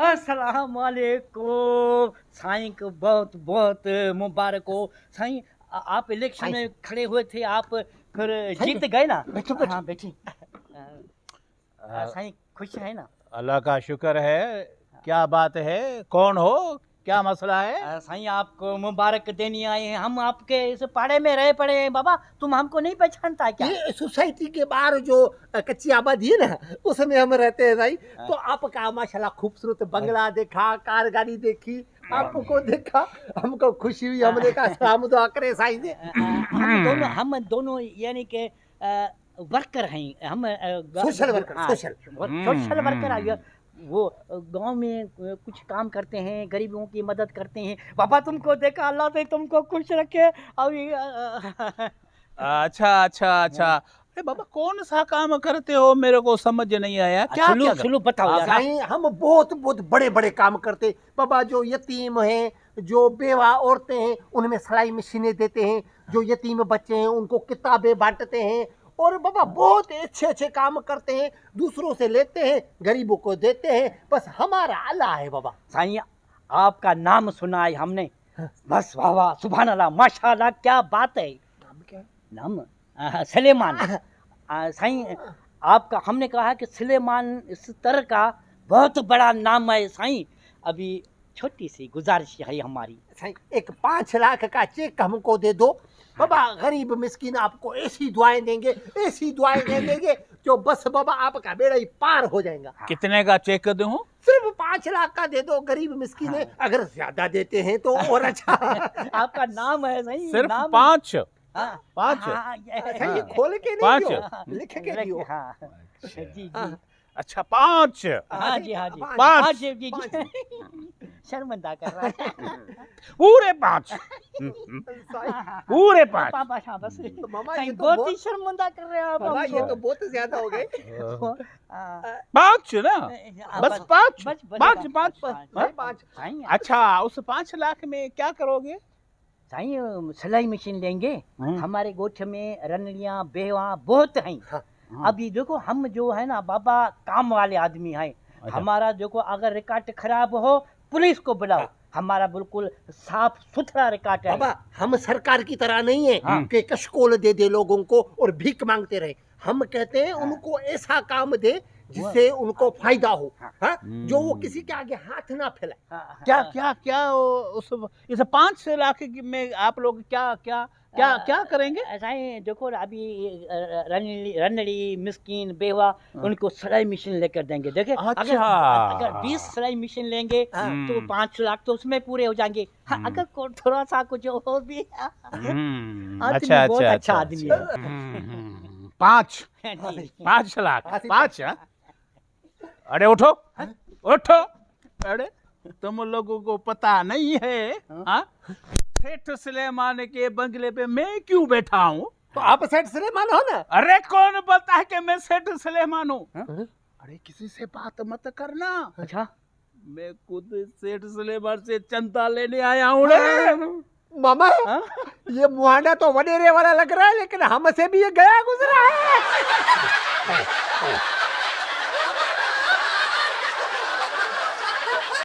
अस्सलाम वालेकुम साईं को बहुत बहुत मुबारक हो साईं। आप इलेक्शन में खड़े हुए थे, आप फिर जीत गए ना। बैठो हाँ बैठिए। साईं खुश है ना? अल्लाह का शुक्र है। क्या बात है, कौन हो, क्या मसला है? साईं आपको मुबारक देने आए हैं। हम आपके इस पाड़े में रहे पड़े हैं बाबा, तुम हमको नहीं पहचानता क्या? ये सोसाइटी के बाहर जो कच्ची आबादी है ना, उसमें हम रहते हैं भाई। तो आपका माशाल्लाह खूबसूरत बंगला देखा, कार गाड़ी देखी, आपको देखा, हमको खुशी हुई। हमने कहा सलाम दुआ करे साईं से। हम दोनों यानी कि वर्कर हैं। हम सोशल वर्कर, सोशल वर्कर आइए। वो गांव में कुछ काम करते हैं, गरीबों की मदद करते हैं। बाबा तुमको देखा, अल्लाह से तुमको खुश रखे। अभी अच्छा अच्छा अच्छा। अरे बाबा, कौन सा काम करते हो, मेरे को समझ नहीं आया। क्या क्या सुलू बताओ यार। साईं हम बहुत बहुत बड़े बड़े काम करते बाबा। जो यतीम हैं, जो बेवा औरतें हैं, उनमें सिलाई मशीनें देते हैं। जो यतीम बच्चे हैं उनको किताबें बांटते हैं। और बाबा बहुत अच्छे अच्छे काम करते हैं। दूसरों से लेते हैं, गरीबों को देते हैं। बस हमारा अल्लाह है बाबा। साईं आपका नाम सुना है हमने, बस वाह वाह सुभान अल्लाह माशाल्लाह, क्या बात है। नाम क्या है? नाम सुलेमान। साईं आपका हमने कहा कि सुलेमान इस तरह का बहुत बड़ा नाम है साईं। अभी छोटी सी गुजारिश है हमारी। साईं एक 5 लाख का चेक हमको दे दो बाबा। गरीब मिस्किन आपको ऐसी दुआएं देंगे, ऐसी दुआएं देंगे जो बस बाबा आपका बेड़ा ही पार हो जाएगा। कितने का चेक दूं? सिर्फ 5 लाख का दे दो, गरीब मिस्किन है। अगर ज्यादा देते हैं तो और अच्छा। आपका नाम है सही, सिर्फ नाम 5? हाँ, 5? हाँ, अच्छा, ये खोल के नहीं 5? दियो, लिख के दियो। हाँ, जी जी अच्छा 5? हाँ जी हाँ जी 5? हाँ जी जी शर्मिंदा कर रहा है। पूरे 5? पूरे 5? पापा हाँ बस तो मामा ये साईं तो बहुत ही शर्मिंदा कर रहे हैं आप बाबा, हमको। ये तो बहुत ज्यादा हो गए। 5 ना? बस 5? बस 5? 5? नहीं, 5। साईं अच्छा, उस 5 लाख में क्या करोगे? साईं सिलाई मशीन लेंगे। हमारे गोठ में रनलियां बेवा बहुत हैं। हाँ। अभी देखो हम जो है ना बाबा काम वाले आदमी हैं। हमारा देखो अगर रिकॉर्ड खराब हो पुलिस को बुलाओ। हमारा बिल्कुल साफ सुथरा रिकॉर्ड है। बाबा हम सरकार की तरह नहीं है हाँ। कि कशकोल दे दे लोगों को और भीख मांगते रहे। हम कहते हैं उनको ऐसा काम दे जिससे उनको फायदा हो। हाँ? जो वो किसी के आगे हाथ ना फैलाए। क्या क्या क्या उस इस 5 लाख में आप लोग क्या क्या क्या क्या करेंगे? साईं देखो अभी रनड़ी मिस्किन बेवा उनको सिलाई मशीन लेकर देंगे। देखे अगर 20 सिलाई मशीन लेंगे तो 5 लाख तो उसमें पूरे हो जाएंगे। हाँ, अगर थोड़ा सा कुछ हो भी अच्छा बहुत अच्छा आदमी है। 5 लाख 5? अरे उठो उठो। अरे तुम लोगों को पता नहीं है हाँ? सेठ सुलेमान के बंगले पे मैं क्यों बैठा हूँ? तो आप सेठ सुलेमान हो ना? अरे कौन बोलता है कि मैं सेठ सुलेमान हूँ? अरे किसी से बात मत करना। अच्छा मैं खुद सेठ सुलेमान से चंदा लेने आया हूँ रे। मामा ये मुहाना तो वडेरे वाला लग रहा है, लेकिन हमसे भी ये गया गुजरा है।